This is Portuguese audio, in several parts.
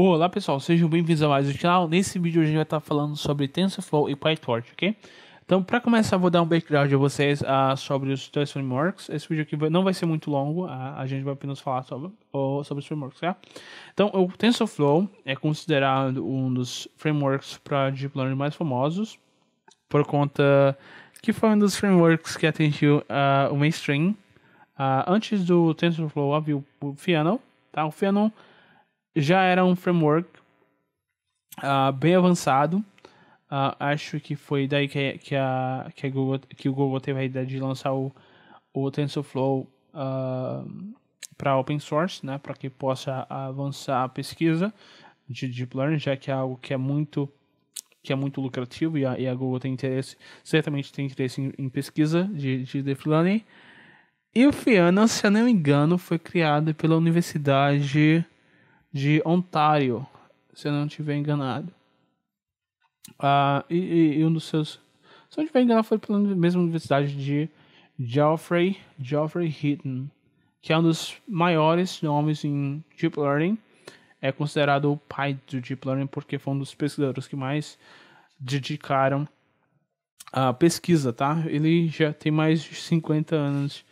Olá pessoal, sejam bem-vindos a mais um canal. Nesse vídeo a gente vai estar falando sobre TensorFlow e PyTorch, ok? Então, para começar, vou dar um background a vocês sobre os dois frameworks. Esse vídeo aqui não vai ser muito longo, a gente vai apenas falar sobre os frameworks, tá? Então, o TensorFlow é considerado um dos frameworks para Deep Learning mais famosos, por conta que foi um dos frameworks que atingiu o mainstream. Antes do TensorFlow havia o Theano, tá? O Theano já era um framework bem avançado. Acho que foi daí que o Google teve a ideia de lançar o TensorFlow para open source, né, para que possa avançar a pesquisa de Deep Learning, já que é algo que é muito lucrativo e a Google certamente tem interesse em pesquisa de Deep Learning. E o Theano, se eu não me engano, foi criado pela Universidade de Ontário, se eu não estiver enganado. E um dos seus... Se eu não estiver enganado, foi pela mesma universidade de Geoffrey Hinton, que é um dos maiores nomes em Deep Learning. É considerado o pai do Deep Learning porque foi um dos pesquisadores que mais dedicaram à pesquisa, tá? Ele já tem mais de 50 anos.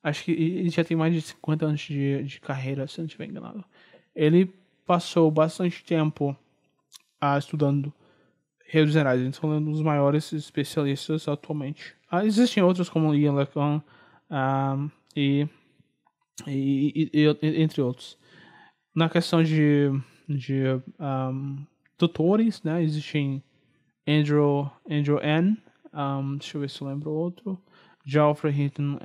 Acho que ele já tem mais de 50 anos de carreira, se eu não estiver enganado. Ele passou bastante tempo estudando redes gerais. Ele é um dos maiores especialistas atualmente. Existem outros como Ian LeCun e entre outros. Na questão de tutores, né, existem Andrew N. Deixa eu ver se eu lembro outro. Geoffrey Hinton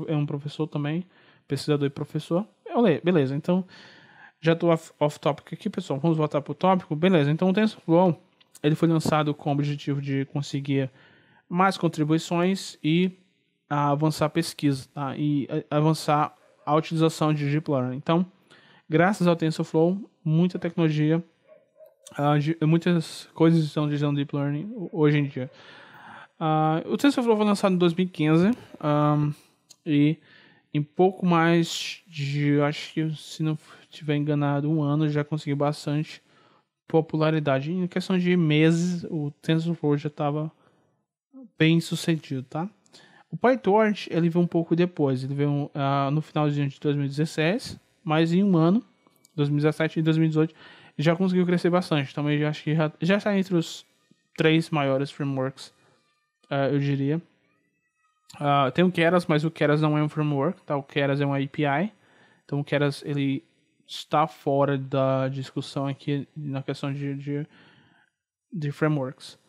é um professor também, pesquisador e professor. Beleza, então já estou off-topic aqui, pessoal. Vamos voltar para o tópico. Beleza, então o TensorFlow ele foi lançado com o objetivo de conseguir mais contribuições e avançar a pesquisa, tá? E avançar a utilização de Deep Learning. Então, graças ao TensorFlow, muita tecnologia, muitas coisas estão utilizando Deep Learning hoje em dia. O TensorFlow foi lançado em 2015 e em pouco mais de, acho que se não estiver enganado, um ano já conseguiu bastante popularidade. Em questão de meses, o TensorFlow já estava bem sucedido, tá? O PyTorch, ele veio um pouco depois, ele veio no finalzinho de 2016, mas em um ano, 2017 e 2018, já conseguiu crescer bastante. Também acho que já está entre os 3 maiores frameworks, eu diria. Tem o Keras, mas o Keras não é um framework, tá? O Keras é uma API. Então o Keras ele está fora da discussão aqui na questão de frameworks.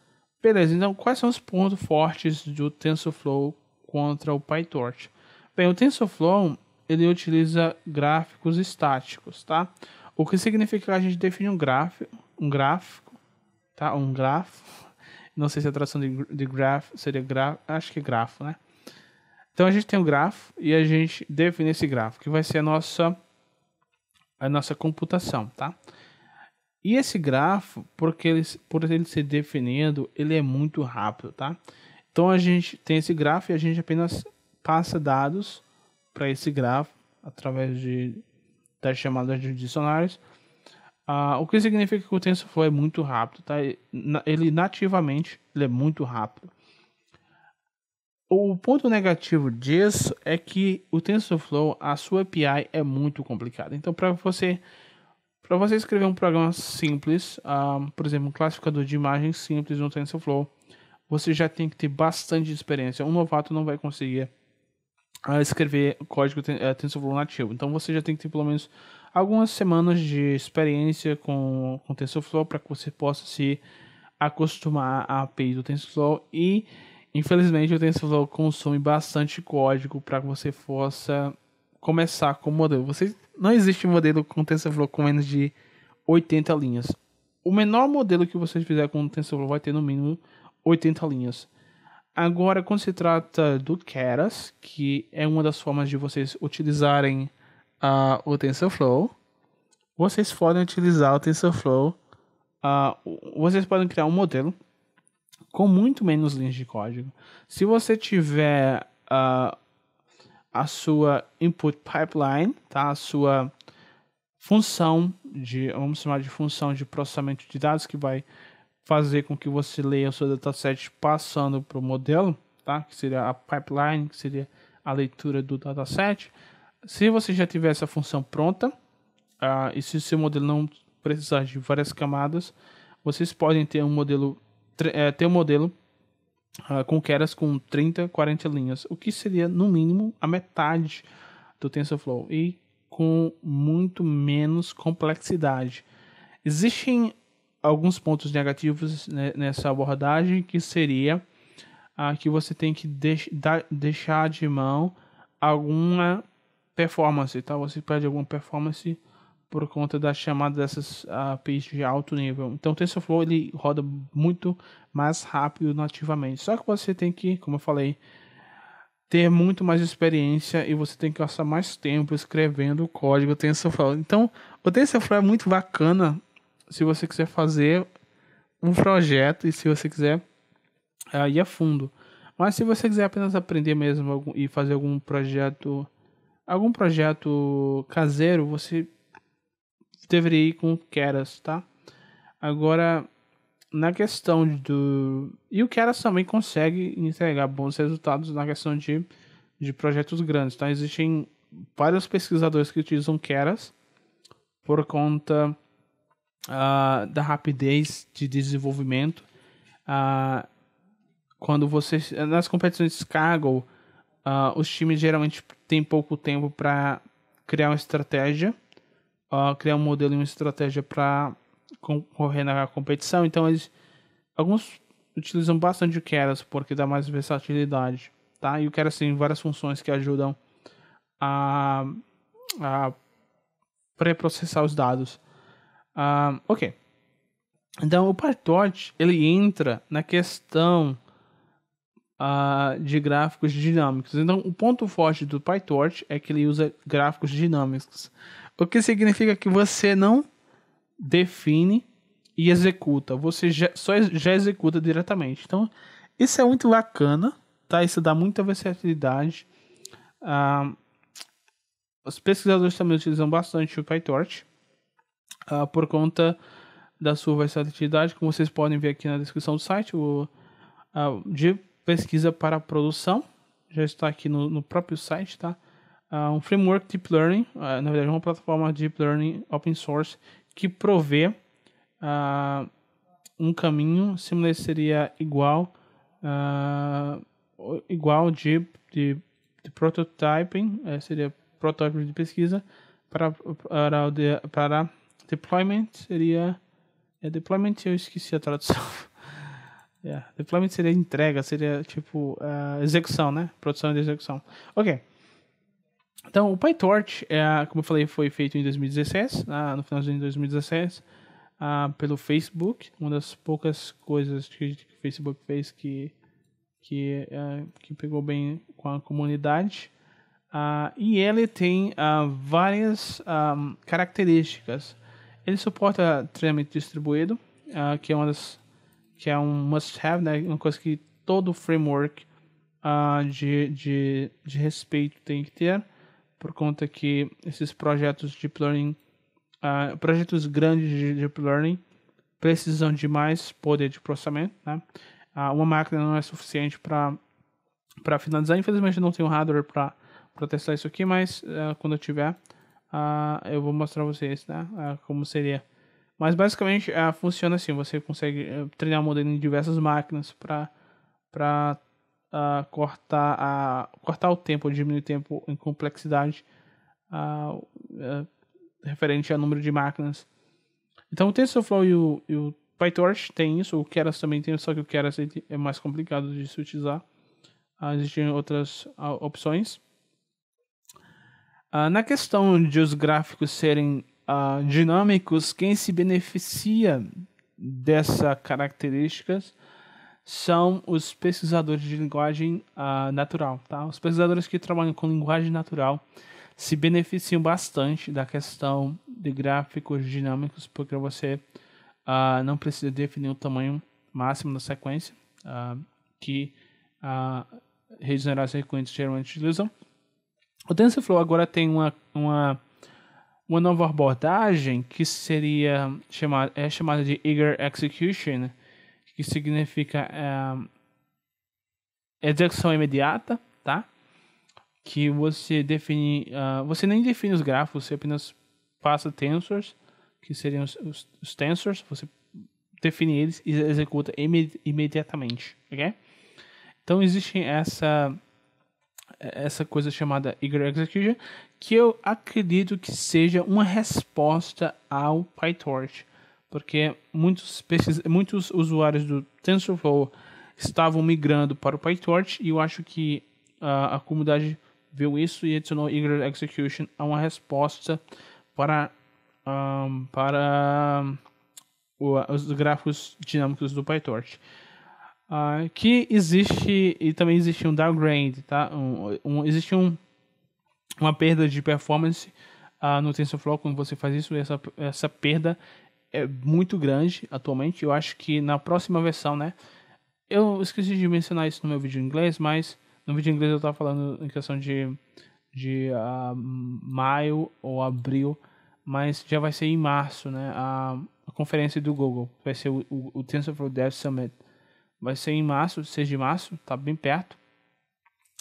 Beleza, então quais são os pontos fortes do TensorFlow contra o PyTorch? Bem, o TensorFlow ele utiliza gráficos estáticos, tá? O que significa que a gente define um gráfico, tá? Um grafo. Não sei se a tradução de graph seria grafo, acho que é grafo, né? Então a gente tem um grafo e a gente define esse grafo, que vai ser a nossa computação, tá? E esse grafo, por ele ser definido, ele é muito rápido, tá? Então a gente tem esse grafo e a gente apenas passa dados para esse grafo através das chamadas de dicionários. O que significa que o TensorFlow é muito rápido, tá? Ele nativamente é muito rápido. O ponto negativo disso é que o TensorFlow, a sua API é muito complicada. Então, para você escrever um programa simples, por exemplo, um classificador de imagens simples no TensorFlow, você já tem que ter bastante experiência. Um novato não vai conseguir escrever código TensorFlow nativo. Então, você já tem que ter pelo menos algumas semanas de experiência com TensorFlow para que você possa se acostumar à API do TensorFlow. E infelizmente o TensorFlow consome bastante código para que você possa começar com o modelo. Não existe modelo com TensorFlow com menos de 80 linhas. O menor modelo que você fizer com o TensorFlow vai ter no mínimo 80 linhas. Agora, quando se trata do Keras, que é uma das formas de vocês utilizarem o TensorFlow, vocês podem utilizar o TensorFlow. Vocês podem criar um modelo com muito menos linhas de código. Se você tiver a sua input pipeline, tá? A sua função vamos chamar de função de processamento de dados, que vai fazer com que você leia o seu dataset passando para o modelo, tá? Que seria a pipeline, que seria a leitura do dataset. Se você já tiver essa função pronta, e se o seu modelo não precisar de várias camadas, vocês podem ter um modelo com keras com 30, 40 linhas, o que seria no mínimo a metade do TensorFlow e com muito menos complexidade. Existem alguns pontos negativos nessa abordagem, que seria que você tem que deixar de mão alguma performance, tá? Você perde alguma performance por conta da chamada dessas APIs de alto nível. Então o TensorFlow ele roda muito mais rápido nativamente. Só que você tem que, como eu falei, ter muito mais experiência e você tem que gastar mais tempo escrevendo o código TensorFlow. Então o TensorFlow é muito bacana se você quiser fazer um projeto e se você quiser ir a fundo. Mas se você quiser apenas aprender mesmo e fazer algum projeto caseiro, você deveria ir com Keras, tá? Agora, na questão e o Keras também consegue entregar bons resultados na questão de projetos grandes, tá? Existem vários pesquisadores que utilizam Keras por conta da rapidez de desenvolvimento. Quando nas competições de Kaggle, os times geralmente têm pouco tempo para criar uma estratégia, criar um modelo e uma estratégia para concorrer na competição. Então alguns utilizam bastante o Keras porque dá mais versatilidade, tá? E o Keras tem várias funções que ajudam a pré-processar os dados. Ok. Então o PyTorch ele entra na questão de gráficos dinâmicos. Então o ponto forte do PyTorch é que ele usa gráficos dinâmicos, o que significa que você não define e executa, você já executa diretamente. Então isso é muito bacana, tá? Isso dá muita versatilidade. Os pesquisadores também utilizam bastante o PyTorch por conta da sua versatilidade, como vocês podem ver aqui na descrição do site, de pesquisa para produção, já está aqui no próprio site, tá? Um framework Deep Learning, na verdade uma plataforma Deep Learning Open Source que provê um caminho, similar seria igual de prototyping, seria protótipo de pesquisa, para deployment seria deployment, eu esqueci a tradução. Deployment seria entrega, seria tipo execução, né? Produção e execução. Ok. Então, o PyTorch, como eu falei, foi feito em 2016, no finalzinho de 2016, pelo Facebook. Uma das poucas coisas que o Facebook fez que pegou bem com a comunidade. E ele tem várias características. Ele suporta treinamento distribuído, que é um must-have, né? Uma coisa que todo framework de respeito tem que ter, por conta que esses projetos de deep learning, projetos grandes de deep learning, precisam de mais poder de processamento, né? Uma máquina não é suficiente para finalizar. Infelizmente, eu não tenho hardware para testar isso aqui, mas quando eu tiver, eu vou mostrar a vocês, né? Como seria. Mas basicamente funciona assim: você consegue treinar um modelo em diversas máquinas para cortar o tempo, diminuir o tempo em complexidade referente ao número de máquinas. Então o TensorFlow e o PyTorch tem isso, o Keras também tem, só que o Keras é mais complicado de se utilizar. Existem outras opções. Na questão de os gráficos serem dinâmicos, quem se beneficia dessas características são os pesquisadores de linguagem natural, tá? Os pesquisadores que trabalham com linguagem natural se beneficiam bastante da questão de gráficos dinâmicos, porque você não precisa definir o tamanho máximo da sequência que redes neurais recorrentes geralmente utilizam. O TensorFlow agora tem uma uma nova abordagem que seria chamada de Eager Execution, que significa execução imediata, tá? Que você define, você nem define os grafos, você apenas passa tensors, que seriam os tensors, você define eles e executa imediatamente, ok? Então existe essa coisa chamada Eager Execution, que eu acredito que seja uma resposta ao PyTorch, porque muitos usuários do TensorFlow estavam migrando para o PyTorch e eu acho que a comunidade viu isso e adicionou Eager Execution a uma resposta para os gráficos dinâmicos do PyTorch. Que existe, e também existe um downgrade, tá? Existe uma perda de performance no TensorFlow quando você faz isso, e essa perda é muito grande atualmente. Eu acho que na próxima versão, né? Eu esqueci de mencionar isso no meu vídeo em inglês, mas no vídeo em inglês eu estava falando em questão de maio ou abril, mas já vai ser em março, né? A conferência do Google vai ser o TensorFlow Dev Summit. Vai ser em março, 6 de março, tá bem perto.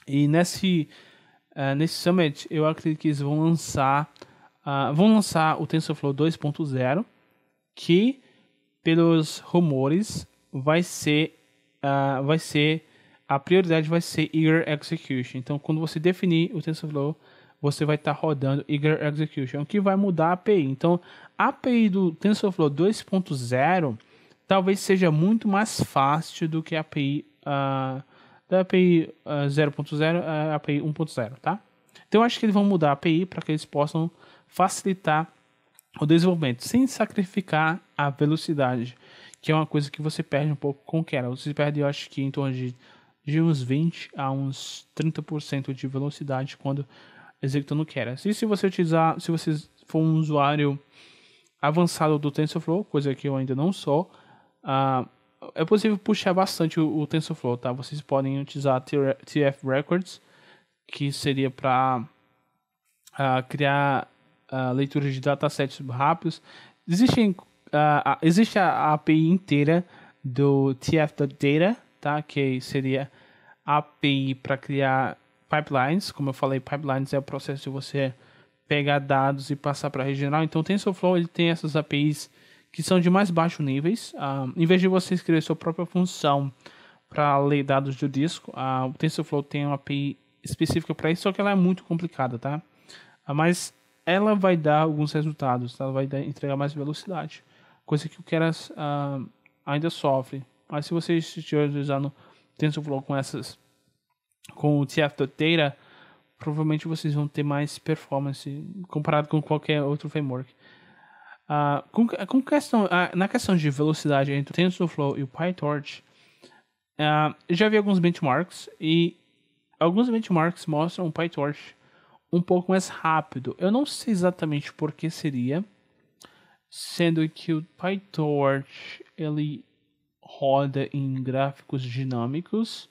E nesse Summit, eu acredito que eles vão lançar o TensorFlow 2.0, que, pelos rumores, a prioridade vai ser Eager Execution. Então, quando você definir o TensorFlow, você vai estar rodando Eager Execution, o que vai mudar a API. Então, a API do TensorFlow 2.0 talvez seja muito mais fácil do que a API da API 0.0 a API 1.0, tá? Então, eu acho que eles vão mudar a API para que eles possam facilitar o desenvolvimento, sem sacrificar a velocidade, que é uma coisa que você perde um pouco com o Keras. Você perde, eu acho que em torno de uns 20 a uns 30% de velocidade quando executando o Keras. E se você for um usuário avançado do TensorFlow, coisa que eu ainda não sou, é possível puxar bastante o TensorFlow, tá? Vocês podem utilizar TF Records, que seria para criar leituras de datasets rápidos. Existe a API inteira do TF.data, tá? Que seria a API para criar pipelines. Como eu falei, pipelines é o processo de você pegar dados e passar para a rede geral. Então o TensorFlow ele tem essas APIs que são de mais baixos níveis. Em vez de você escrever sua própria função para ler dados do disco, o TensorFlow tem uma API específica para isso, só que ela é muito complicada, tá? Mas ela vai dar alguns resultados, tá? Ela vai entregar mais velocidade, coisa que o Keras ainda sofre. Mas se você estiver usando TensorFlow com o TF.data, provavelmente vocês vão ter mais performance comparado com qualquer outro framework. Na questão de velocidade entre o TensorFlow e o PyTorch, já vi alguns benchmarks e alguns benchmarks mostram o PyTorch um pouco mais rápido. Eu não sei exatamente por que seria, sendo que o PyTorch ele roda em gráficos dinâmicos,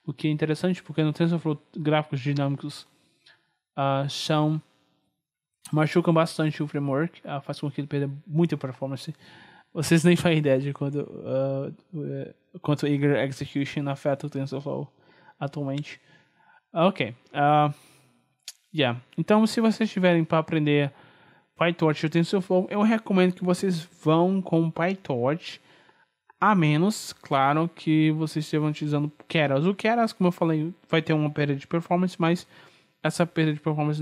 o que é interessante porque no TensorFlow gráficos dinâmicos machucam bastante o framework, faz com que ele perda muita performance. Vocês nem fazem ideia de quanto o Eager Execution afeta o TensorFlow atualmente. Ok. Então, se vocês tiverem para aprender PyTorch e TensorFlow, eu recomendo que vocês vão com PyTorch, a menos, claro, que vocês estejam utilizando Keras. O Keras, como eu falei, vai ter uma perda de performance, mas essa perda de performance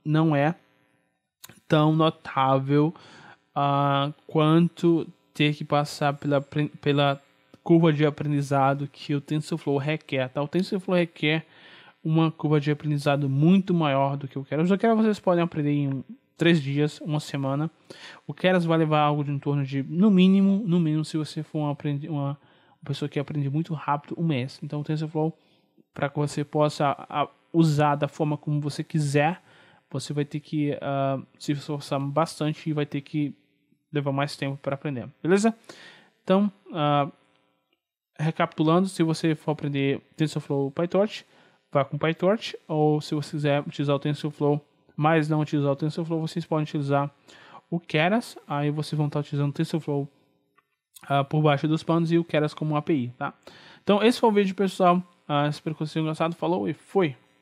não é tão notável quanto ter que passar pela curva de aprendizado que o TensorFlow requer. Tá? O TensorFlow requer uma curva de aprendizado muito maior do que o Keras. O Keras vocês podem aprender em 3 dias, uma semana. O Keras vai levar algo de em torno de, no mínimo, se você for uma pessoa que aprende muito rápido, 1 mês. Então o TensorFlow, para que você possa usar da forma como você quiser, você vai ter que se esforçar bastante e vai ter que levar mais tempo para aprender. Beleza? Então, recapitulando, se você for aprender TensorFlow ou PyTorch, vá com PyTorch, ou se você quiser utilizar o TensorFlow mas não utilizar o TensorFlow, vocês podem utilizar o Keras. Aí vocês vão estar utilizando o TensorFlow por baixo dos panos e o Keras como API, tá? Então esse foi o vídeo, pessoal. Espero que vocês tenham gostado. Falou e fui!